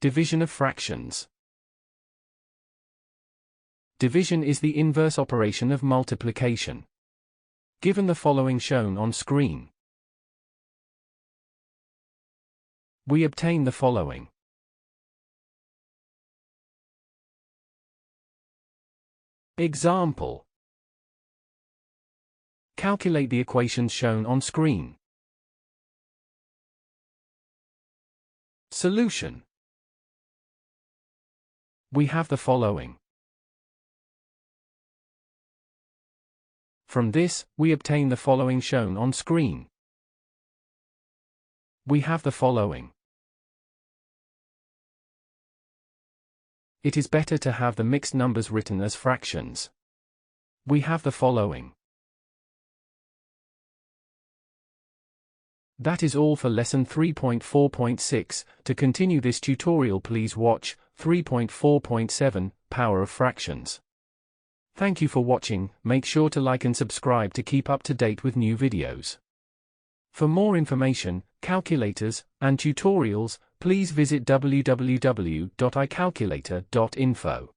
Division of fractions. Division is the inverse operation of multiplication. Given the following shown on screen, we obtain the following. Example. Calculate the equations shown on screen. Solution. We have the following. From this, we obtain the following shown on screen. We have the following. It is better to have the mixed numbers written as fractions. We have the following. That is all for lesson 3.4.6. To continue this tutorial, please watch 3.4.7, Power of Fractions. Thank you for watching. Make sure to like and subscribe to keep up to date with new videos. For more information, calculators, and tutorials, please visit www.icalculator.info.